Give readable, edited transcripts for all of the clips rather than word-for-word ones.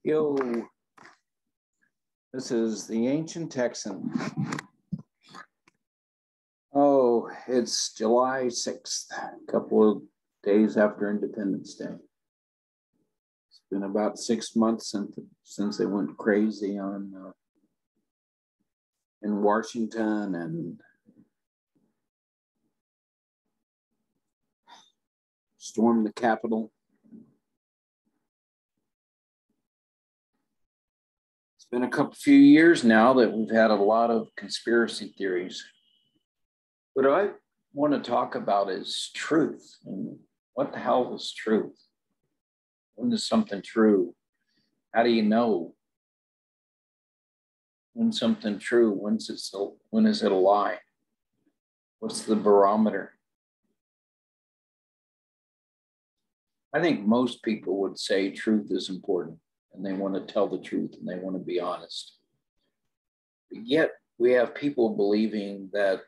Yo, this is the Ancient Texan. Oh, it's July 6th, a couple of days after Independence Day. It's been about 6 months since they went crazy in Washington and stormed the Capitol. It's been a few years now that we've had a lot of conspiracy theories. What I want to talk about is truth. And what the hell is truth? When is something true? How do you know when something's true? When is it a lie? What's the barometer? I think most people would say truth is important and they want to tell the truth and they want to be honest. But yet we have people believing that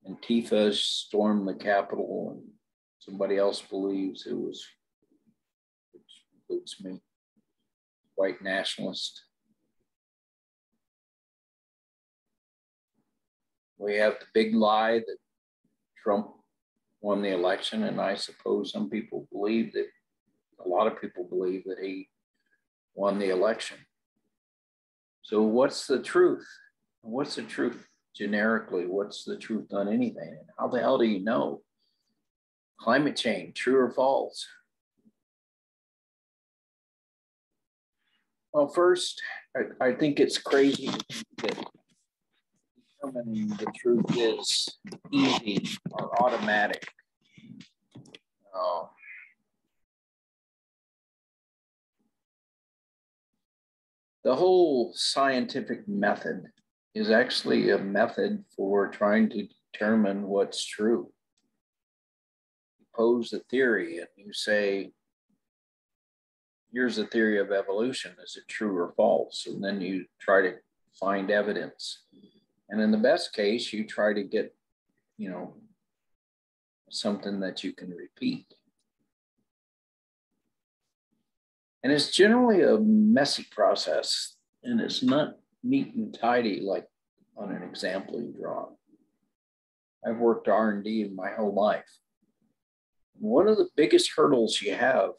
Antifa stormed the Capitol and somebody else believes it was, which includes me, white nationalist. We have the big lie that Trump won the election, and I suppose some people believe that, a lot of people believe that he won the election. So what's the truth? What's the truth generically? What's the truth on anything? And how the hell do you know? Climate change, true or false? Well, first, I think it's crazy to think that determining the truth is easy or automatic. The whole scientific method is actually a method for trying to determine what's true. You pose a theory and you say, here's the theory of evolution. Is it true or false? And then you try to find evidence. And in the best case, you try to get, something that you can repeat. And it's generally a messy process, and it's not neat and tidy like on an example you draw. I've worked R&D in my whole life. One of the biggest hurdles you have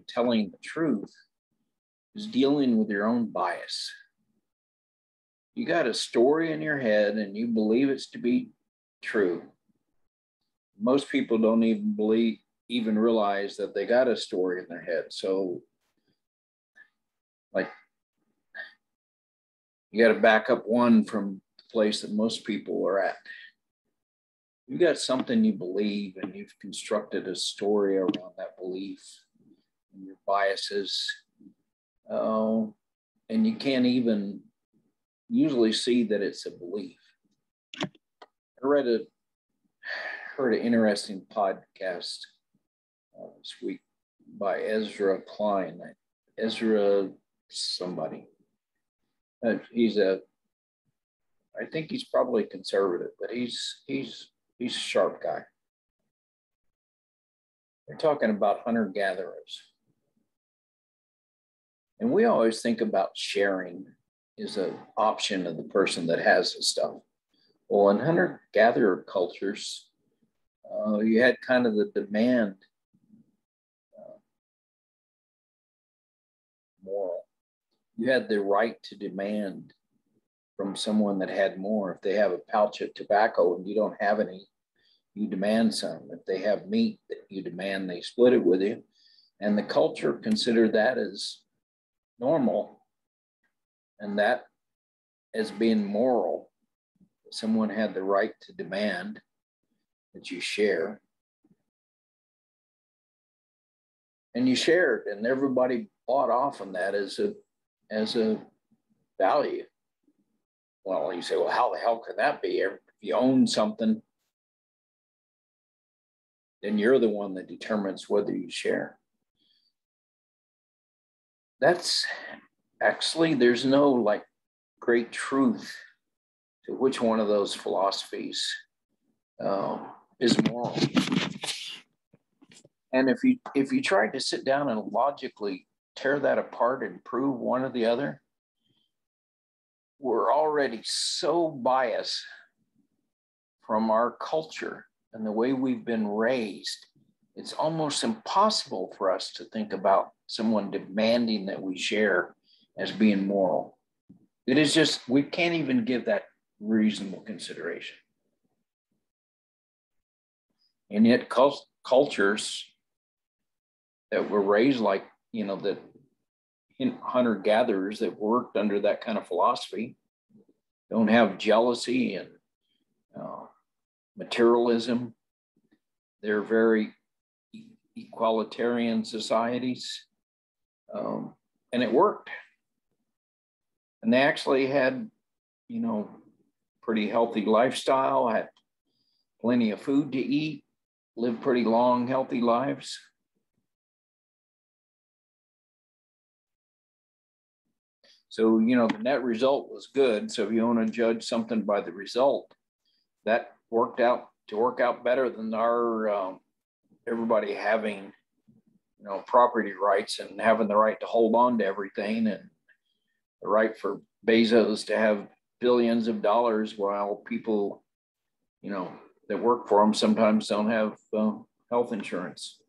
telling the truth is dealing with your own bias. You got a story in your head and you believe it's to be true. Most people don't even realize that they got a story in their head. So like, you got to back up one from the place that most people are at. You got something you believe and you've constructed a story around that belief and your biases. And you can't even usually see that it's a belief. I heard an interesting podcast this week by Ezra Klein. Ezra somebody. I think he's probably conservative, but he's a sharp guy. They're talking about hunter-gatherers. And we always think about sharing is an option of the person that has the stuff. Well, in hunter-gatherer cultures, you had kind of the demand moral. You had the right to demand from someone that had more. If they have a pouch of tobacco and you don't have any, you demand some. If they have meat that you demand, they split it with you. And the culture considered that as normal and that as being moral. Someone had the right to demand that you share. And you shared, and everybody bought off on that as a value. Well, you say, well, how the hell can that be? If you own something, then you're the one that determines whether you share. That's actually, there's no like great truth to which one of those philosophies is moral. And if you try to sit down and logically tear that apart and prove one or the other, we're already so biased from our culture and the way we've been raised. It's almost impossible for us to think about someone demanding that we share as being moral. It is just, we can't even give that reasonable consideration. And yet cultures that were raised like, that hunter-gatherers that worked under that kind of philosophy don't have jealousy and materialism. They're very equalitarian societies. And it worked. And they actually had, pretty healthy lifestyle, had plenty of food to eat, lived pretty long, healthy lives. So, the net result was good. So if you want to judge something by the result, that worked out better than our everybody having, property rights and having the right to hold on to everything, and the right for Bezos to have billions of dollars while people, that work for them sometimes don't have health insurance.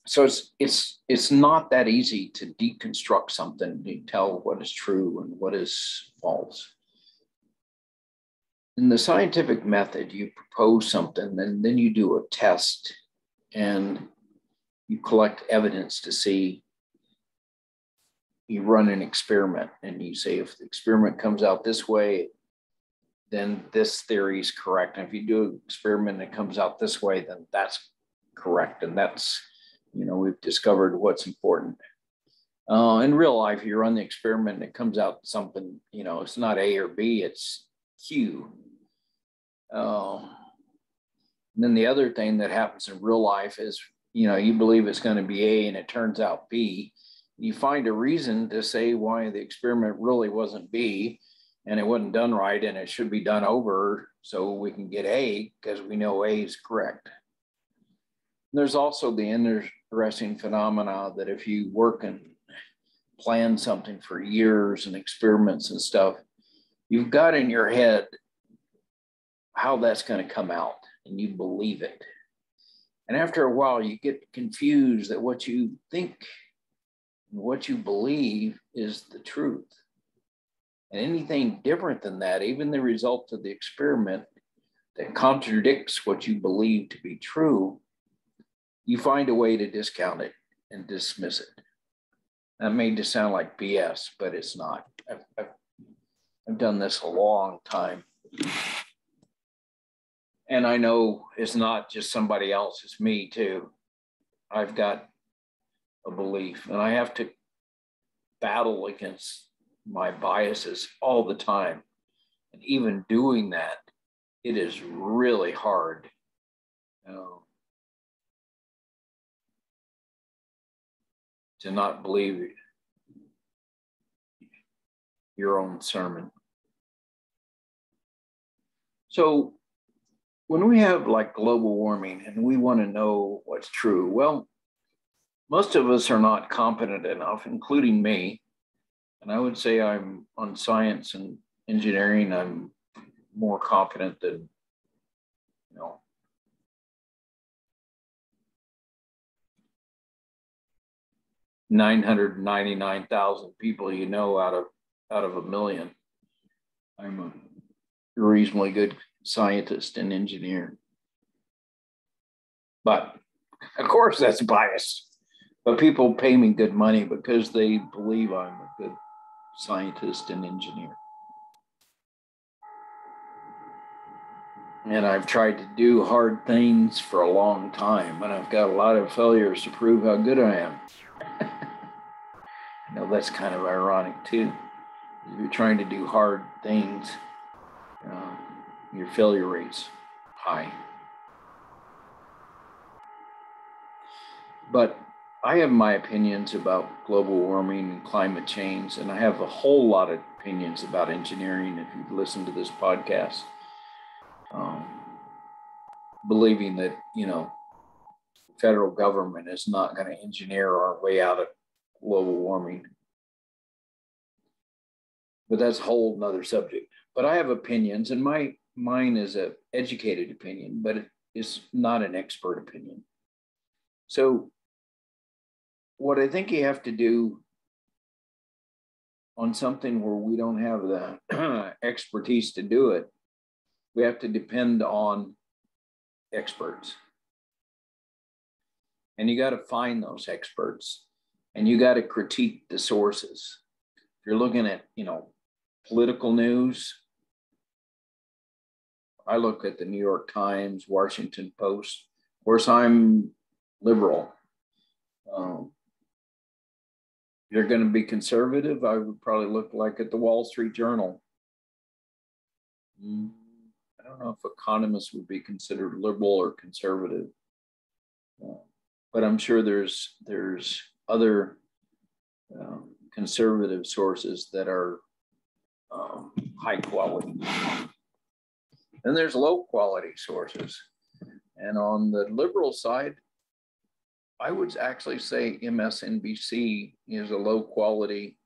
So it's not that easy to deconstruct something, to tell what is true and what is false. In the scientific method, you propose something, and then you do a test, and you collect evidence to see. You run an experiment, and you say, if the experiment comes out this way, then this theory is correct. And if you do an experiment and it comes out this way, then that's correct. And that's, we've discovered what's important. In real life, you run the experiment and it comes out something, it's not A or B, it's Q. And then the other thing that happens in real life is, you believe it's going to be A and it turns out B. You find a reason to say why the experiment really wasn't B and it wasn't done right and it should be done over so we can get A because we know A is correct. There's also the interesting phenomena that if you work and plan something for years and experiments and stuff, you've got in your head how that's going to come out and you believe it. And after a while, you get confused that what you think and what you believe is the truth. And anything different than that, even the result of the experiment that contradicts what you believe to be true, you find a way to discount it and dismiss it. That may just sound like BS, but it's not. I've done this a long time. And I know it's not just somebody else, it's me too. I've got a belief, and I have to battle against my biases all the time. And even doing that, it is really hard. To not believe your own sermon. So when we have like global warming and we want to know what's true, well, most of us are not competent enough, including me. And I would say I'm on science and engineering, I'm more competent than, 999,000 people out of a million. I'm a reasonably good scientist and engineer. But of course that's biased. But people pay me good money because they believe I'm a good scientist and engineer. And I've tried to do hard things for a long time, and I've got a lot of failures to prove how good I am. That's kind of ironic too. If you're trying to do hard things, your failure rate's high. But I have my opinions about global warming and climate change, and I have a whole lot of opinions about engineering if you've listened to this podcast. Believing that, federal government is not going to engineer our way out of global warming. But that's a whole nother subject. But I have opinions, and mine is an educated opinion, but it is not an expert opinion. So what I think you have to do on something where we don't have the expertise to do it, we have to depend on experts. And you got to find those experts, and you got to critique the sources. If you're looking at, political news, I look at the New York Times, Washington Post. Of course, I'm liberal. You're going to be conservative, I would probably look like at the Wall Street Journal. I don't know if economists would be considered liberal or conservative, but I'm sure there's other conservative sources that are high quality. And there's low quality sources. And on the liberal side, I would actually say MSNBC is a low quality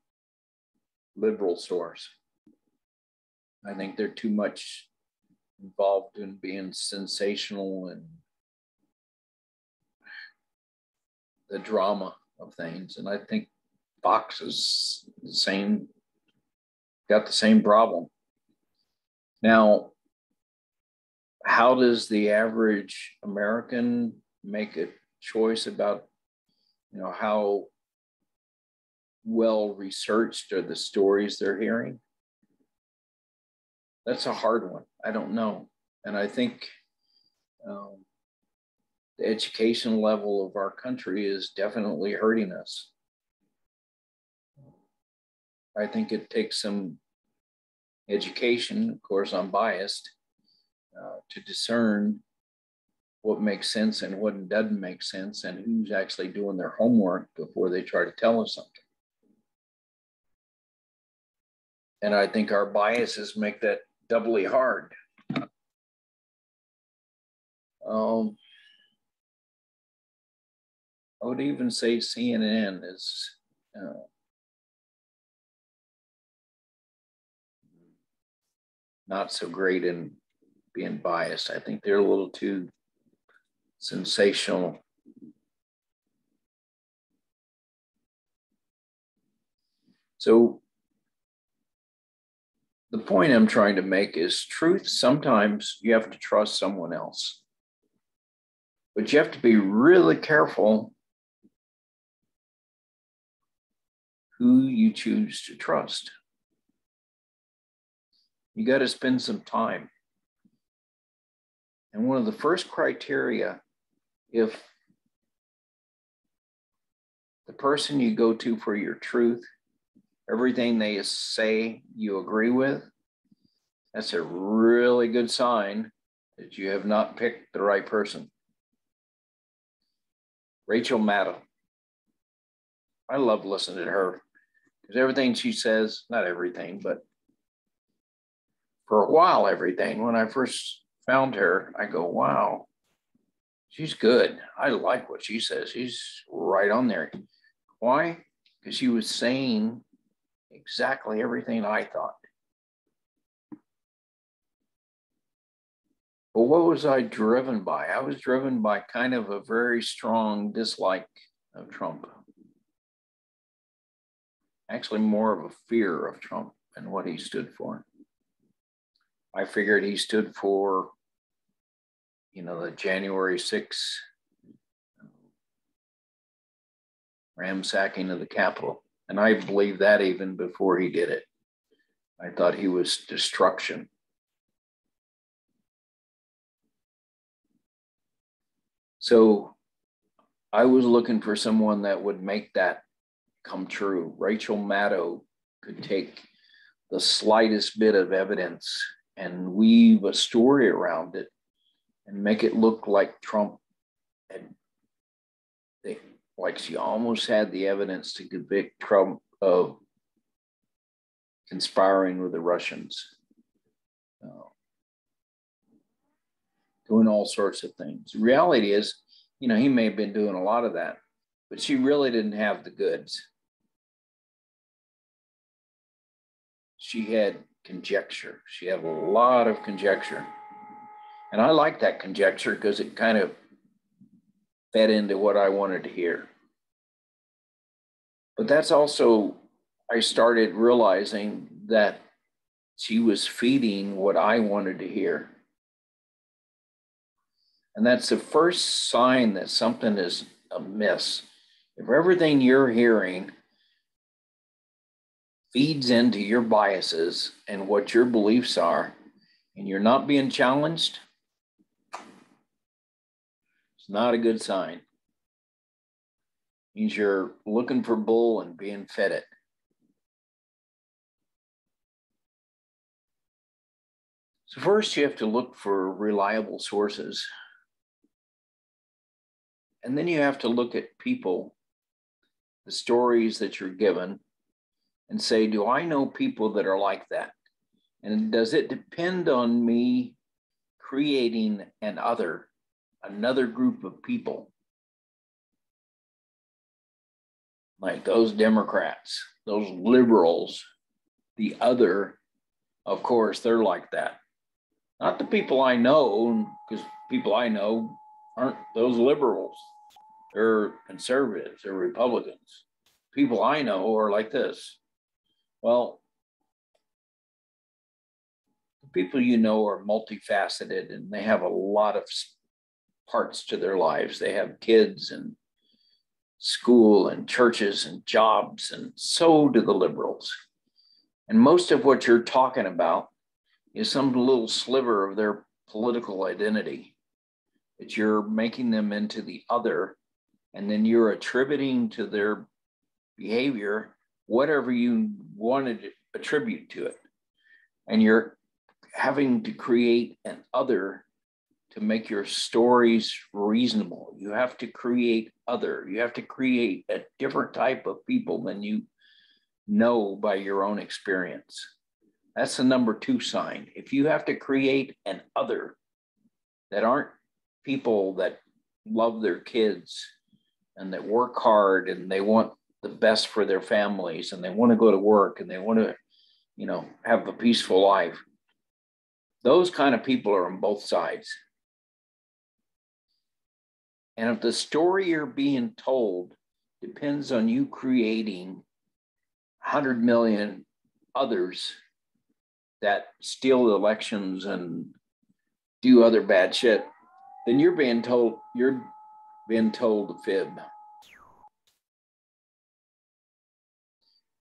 liberal source. I think they're too much involved in being sensational and the drama of things. And I think Fox is got the same problem. Now, how does the average American make a choice about, how well researched are the stories they're hearing? That's a hard one. I don't know. And I think the education level of our country is definitely hurting us. I think it takes some education, of course, I'm biased, to discern what makes sense and what doesn't make sense, and who's actually doing their homework before they try to tell us something. And I think our biases make that doubly hard. I would even say CNN is not so great in being biased. I think they're a little too sensational. So the point I'm trying to make is truth. Sometimes you have to trust someone else, but you have to be really careful who you choose to trust. You got to spend some time. And one of the first criteria, if the person you go to for your truth, everything they say you agree with, that's a really good sign that you have not picked the right person. Rachel Maddow. I love listening to her because everything she says, not everything, but for a while, everything. When I first found her, I go, wow, she's good. I like what she says. She's right on there. Why? Because she was saying exactly everything I thought. But what was I driven by? I was driven by kind of a very strong dislike of Trump. Actually, more of a fear of Trump and what he stood for. I figured he stood for, the January 6th ransacking of the Capitol. And I believed that even before he did it. I thought he was destruction. So I was looking for someone that would make that come true. Rachel Maddow could take the slightest bit of evidence and weave a story around it and make it look like Trump had, like she almost had the evidence to convict Trump of conspiring with the Russians, doing all sorts of things. The reality is You know, he may have been doing a lot of that, but she really didn't have the goods. She had conjecture. She had a lot of conjecture. And I like that conjecture because it kind of fed into what I wanted to hear. But that's also, I started realizing that she was feeding what I wanted to hear. And that's the first sign that something is amiss. If everything you're hearing feeds into your biases and what your beliefs are, and you're not being challenged, it's not a good sign. It means you're looking for bull and being fed it. So first you have to look for reliable sources. And then you have to look at people, the stories that you're given, and say, do I know people that are like that? And does it depend on me creating another group of people? Like those Democrats, those liberals, the other, of course, they're like that. Not the people I know, because people I know aren't those liberals. They're conservatives, they're Republicans. People I know are like this. Well, the people you know are multifaceted and they have a lot of parts to their lives. They have kids and school and churches and jobs, and so do the liberals. And most of what you're talking about is some little sliver of their political identity that you're making them into the other, and then you're attributing to their behavior whatever you wanted to attribute to it. And you're having to create an other to make your stories reasonable. You have to create other. You have to create a different type of people than you know by your own experience. That's the number 2 sign. If you have to create an other that aren't people that love their kids and that work hard and they want the best for their families and they want to go to work and they want to, you know, have a peaceful life, those kind of people are on both sides. And if the story you're being told depends on you creating 100 million others that steal elections and do other bad shit, then you're being told a fib.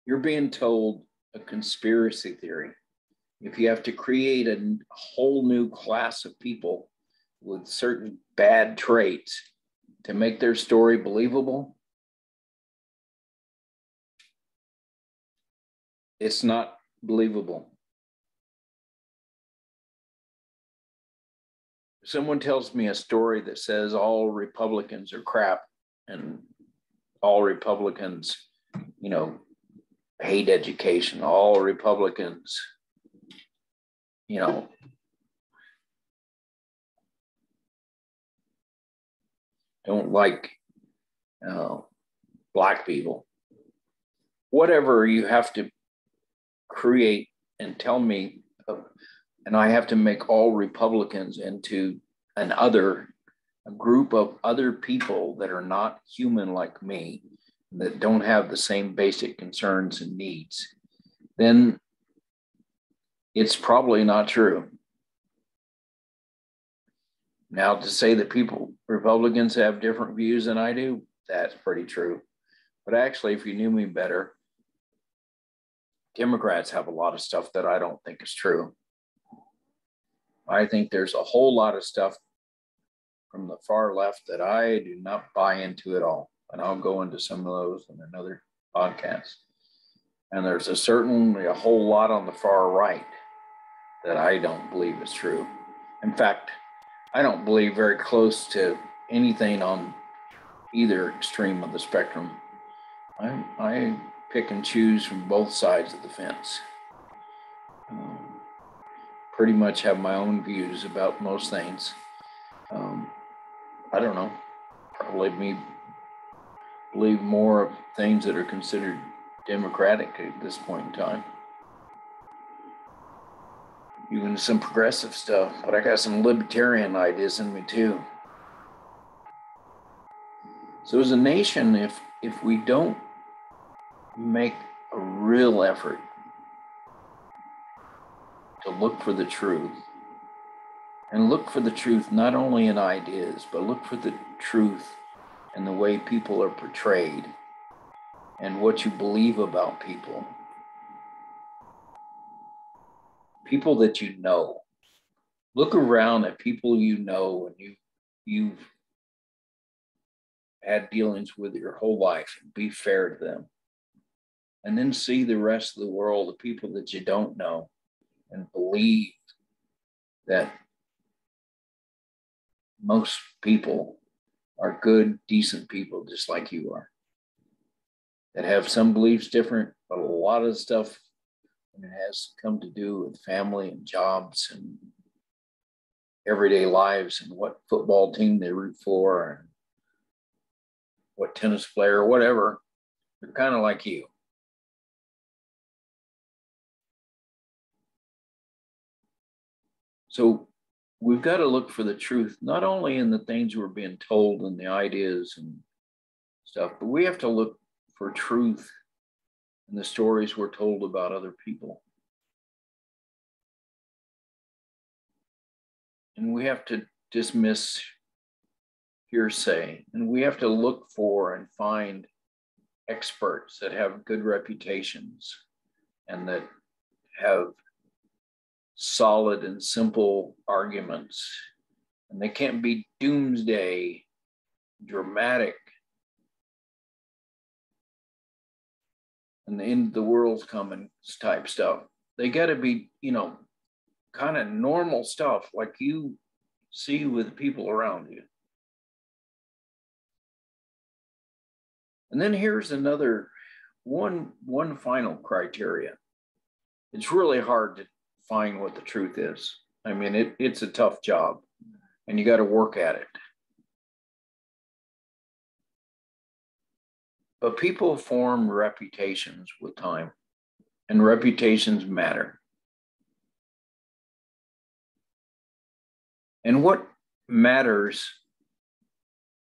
You're being told a conspiracy theory. If you have to create a whole new class of people with certain bad traits to make their story believable, it's not believable. If someone tells me a story that says all Republicans are crap and all Republicans, you know, hate education, all Republicans, you know, don't like Black people, whatever you have to create and tell me, and I have to make all Republicans into a group of other people that are not human like me, that don't have the same basic concerns and needs, then it's probably not true. Now, to say that Republicans have different views than I do, that's pretty true. But actually, if you knew me better, Democrats have a lot of stuff that I don't think is true. I think there's a whole lot of stuff from the far left that I do not buy into at all. And I'll go into some of those in another podcast. And there's a whole lot on the far right that I don't believe is true. In fact, I don't believe very close to anything on either extreme of the spectrum. I pick and choose from both sides of the fence. Pretty much have my own views about most things. I don't know. probably believe more of things that are considered democratic at this point in time. Even some progressive stuff, but I got some libertarian ideas in me too. So as a nation, if we don't make a real effort to look for the truth, and look for the truth not only in ideas, but look for the truth in the way people are portrayed and what you believe about people. People that you know. Look around at people you know and you've had dealings with your whole life and be fair to them. And then see the rest of the world, the people that you don't know, and believe that most people are good, decent people, just like you are, that have some beliefs different, but a lot of stuff, and it has come to do with family and jobs and everyday lives and what football team they root for and what tennis player, whatever. They're kind of like you. So we've got to look for the truth, not only in the things we're being told and the ideas and stuff, but we have to look for truth in the stories we're told about other people. And we have to dismiss hearsay, and we have to look for and find experts that have good reputations and that have solid and simple arguments. And they can't be doomsday, dramatic, and the end of the world's coming type stuff. They got to be, kind of normal stuff like you see with people around you. And then here's another one final criteria. It's really hard to find what the truth is. I mean, it's a tough job and you got to work at it. But people form reputations with time, and reputations matter. And what matters,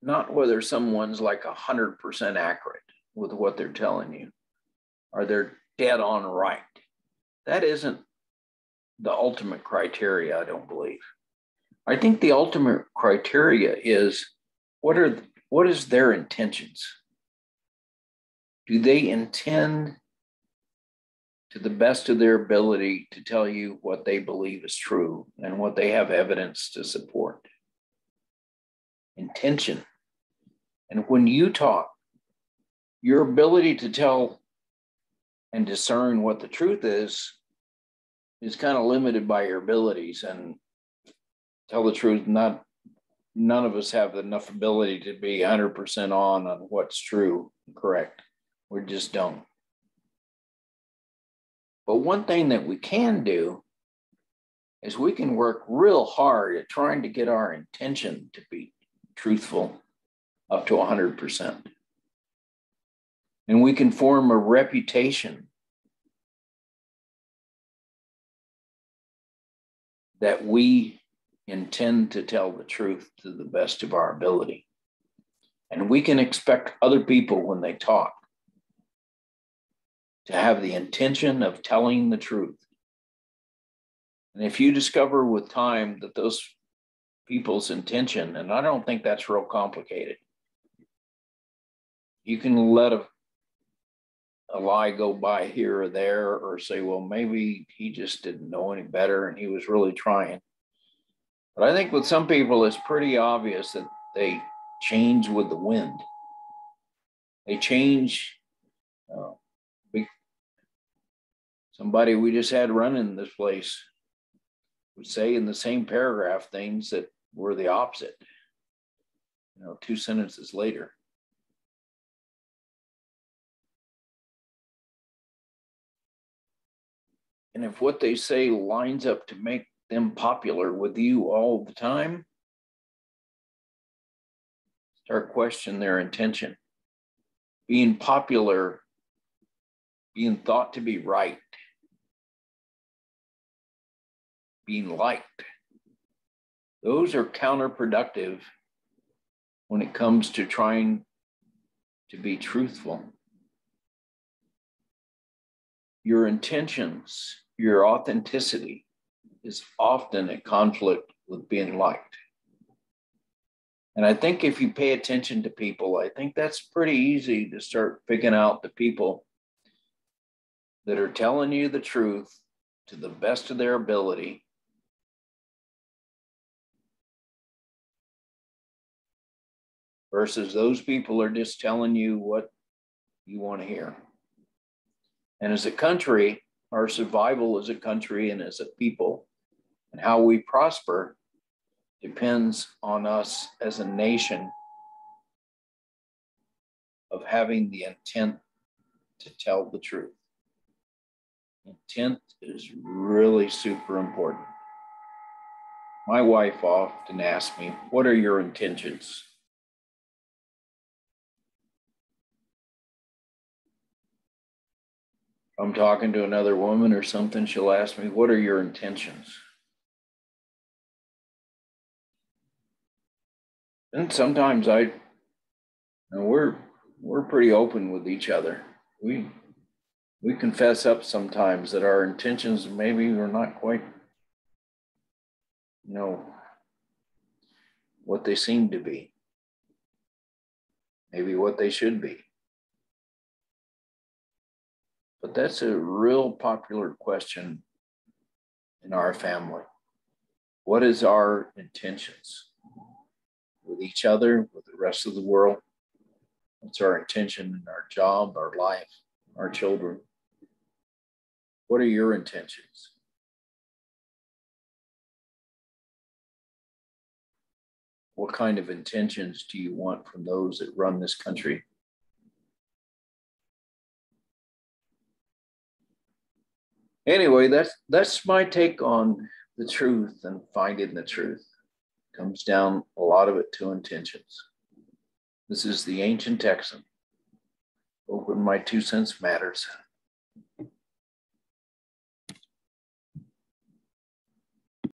not whether someone's like 100% accurate with what they're telling you, or they're dead on right. That isn't the ultimate criteria, I don't believe. I think the ultimate criteria is what is their intentions? Do they intend to the best of their ability to tell you what they believe is true and what they have evidence to support? Intention. And when you talk, your ability to tell and discern what the truth is kind of limited by your abilities. And tell the truth, none of us have enough ability to be 100% on what's true and correct. We just don't. But one thing that we can do is we can work real hard at trying to get our intention to be truthful up to 100%. And we can form a reputation that we intend to tell the truth to the best of our ability. And we can expect other people when they talk to have the intention of telling the truth. And if you discover with time that those people's intention, and I don't think that's real complicated, you can let a lie go by here or there, or say, well, maybe he just didn't know any better and he was really trying. But I think with some people, it's pretty obvious that they change with the wind. They change. Somebody we just had running this place would say in the same paragraph things that were the opposite, 2 sentences later. And if what they say lines up to make them popular with you all the time, start questioning their intention. Being popular, being thought to be right, being liked. Those are counterproductive when it comes to trying to be truthful. Your intentions, your authenticity is often at conflict with being liked. And I think if you pay attention to people, I think that's pretty easy to start picking out the people that are telling you the truth to the best of their ability, versus those people are just telling you what you want to hear. And as a country, our survival as a country and as a people and how we prosper depends on us as a nation of having the intent to tell the truth. Intent is really super important. My wife often asks me, "What are your intentions?" If I'm talking to another woman or something, she'll ask me, "What are your intentions?" And sometimes we're pretty open with each other. We confess up sometimes that our intentions maybe are not quite, what they seem to be, maybe what they should be. But that's a real popular question in our family. What is our intentions with each other, with the rest of the world? What's our intention in our job, our life, our children? What are your intentions? What kind of intentions do you want from those that run this country? Anyway, that's my take on the truth and finding the truth. It comes down a lot of it to intentions. This is the Ancient Texan. Hoping my 2 cents matters.